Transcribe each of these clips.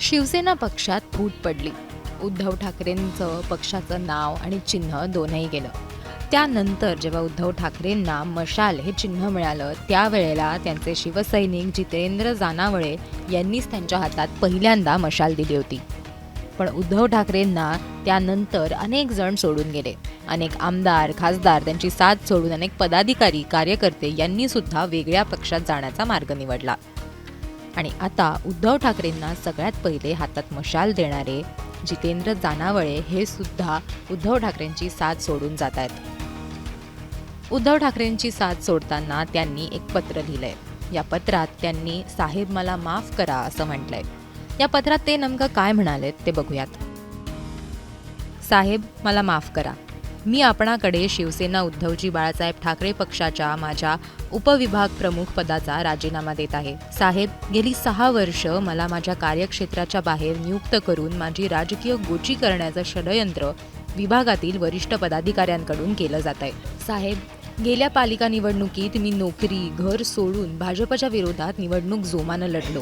शिवसेना पक्षात फूट पडली. उद्धव ठाकरेंचं पक्षाचं नाव आणि चिन्ह दोनही गेलं. त्यानंतर जेव्हा उद्धव ठाकरेंना मशाल हे चिन्ह मिळालं, त्यावेळेला त्यांचे शिवसैनिक जितेंद्र जानावळे यांनीच त्यांच्या हातात पहिल्यांदा मशाल दिली होती. पण उद्धव ठाकरेंना त्यानंतर अनेक जण सोडून गेले. अनेक आमदार, खासदार त्यांची साथ सोडून अनेक पदाधिकारी, कार्यकर्ते यांनी सुद्धा वेगळ्या पक्षात जाण्याचा मार्ग निवडला. आणि आता उद्धव ठाकरेंना सगळ्यात पहिले हातात मशाल देणारे जितेंद्र जानावळे हे सुद्धा उद्धव ठाकरेंची साथ सोडून जात आहेत. उद्धव ठाकरेंची साथ सोडताना त्यांनी एक पत्र लिहिलंय. या पत्रात त्यांनी "साहेब मला माफ करा" असं म्हटलंय. या पत्रात ते नेमकं काय म्हणालेत ते बघूयात. "साहेब मला माफ करा. मी आपणाकडे शिवसेना उद्धवजी बाळासाहेब ठाकरे पक्षाच्या माझ्या उपविभाग प्रमुख पदाचा राजीनामा देत आहे. साहेब, गेली 6 वर्ष मला माझ्या कार्यक्षेत्राच्या बाहेर नियुक्त करून माझी राजकीय गोची करण्याचं षडयंत्र विभागातील वरिष्ठ पदाधिकाऱ्यांकडून केलं जात आहे. साहेब, गेल्या पालिका निवडणुकीत मी नोकरी, घर सोडून भाजपच्या विरोधात निवडणूक जोमानं लढलो.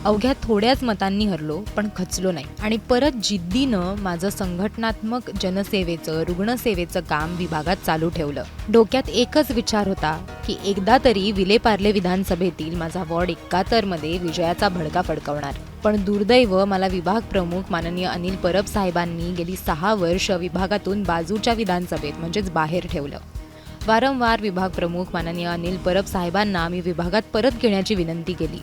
अवघ्या थोड्याच मतांनी हरलो, पण खचलो नाही आणि परत जिद्दीनं माझं संघटनात्मक जनसेवेचं, रुग्णसेवेचं काम विभागात चालू ठेवलं. डोक्यात एकच विचार होता की एकदा तरी विलेपार्ले विधानसभेतील माझा वॉर्ड 71 मध्ये विजयाचा भडका फडकवणार. पण दुर्दैव मला विभाग प्रमुख माननीय अनिल परब साहेबांनी गेली 6 वर्ष विभागातून बाजूच्या विधानसभेत म्हणजेच बाहेर ठेवलं. वारंवार विभाग प्रमुख माननीय अनिल परब साहेबांना मी विभागात परत घेण्याची विनंती केली,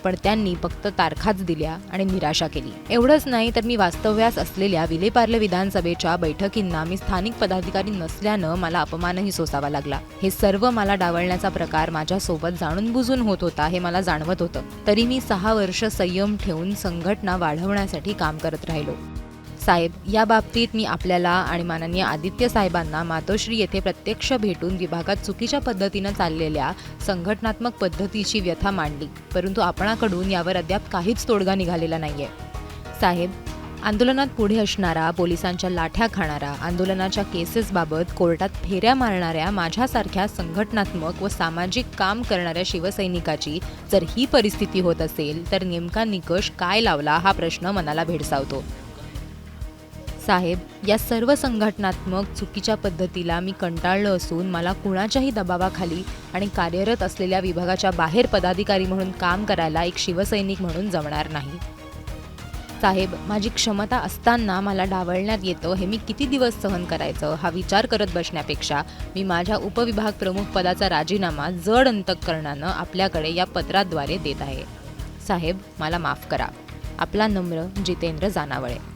पण त्यांनी फक्त तारखाच दिल्या आणि निराशा केली. एवढंच नाही तर मी वास्तव्यास असलेल्या विलेपार्ले विधानसभेच्या बैठकींना मी स्थानिक पदाधिकारी नसल्यानं मला अपमानही सोसावा लागला. हे सर्व मला डावलण्याचा प्रकार माझ्यासोबत जाणून बुजून होत होता हे मला जाणवत होतं. तरी मी 6 वर्ष संयम ठेवून संघटना वाढवण्यासाठी काम करत राहिलो. साहेब, या बाबतीत मी आपल्याला आणि माननीय आदित्य साहेबांना मातोश्री येथे प्रत्यक्ष भेटून विभागात चुकीच्या पद्धतीनं चाललेल्या संघटनात्मक पद्धतीची व्यथा मांडली, परंतु आपणाकडून यावर अद्याप काहीच तोडगा निघालेला नाहीये. साहेब, आंदोलनात पुढे असणारा, पोलिसांच्या लाठ्या खाणारा, आंदोलनाच्या केसेसबाबत कोर्टात फेऱ्या मारणाऱ्या माझ्यासारख्या संघटनात्मक व सामाजिक काम करणाऱ्या शिवसैनिकाची जर ही परिस्थिती होत असेल तर नेमका निकष काय लावला हा प्रश्न मनाला भेडसावतो. साहेब, या सर्व संघटनात्मक चुकीच्या पद्धतीला मी कंटाळलो असून मला कुणाच्याही दबावाखाली आणि कार्यरत असलेल्या विभागाच्या बाहेर पदाधिकारी म्हणून काम करायला एक शिवसैनिक म्हणून जमणार नाही. साहेब, माझी क्षमता असताना मला डावलण्यात येतं हे मी किती दिवस सहन करायचं हा विचार करत बसण्यापेक्षा मी माझ्या उपविभाग प्रमुख पदाचा राजीनामा जड अंतःकरणानं आपल्याकडे या पत्राद्वारे देत आहे. साहेब, मला माफ करा. आपला नम्र जितेंद्र जानावळे.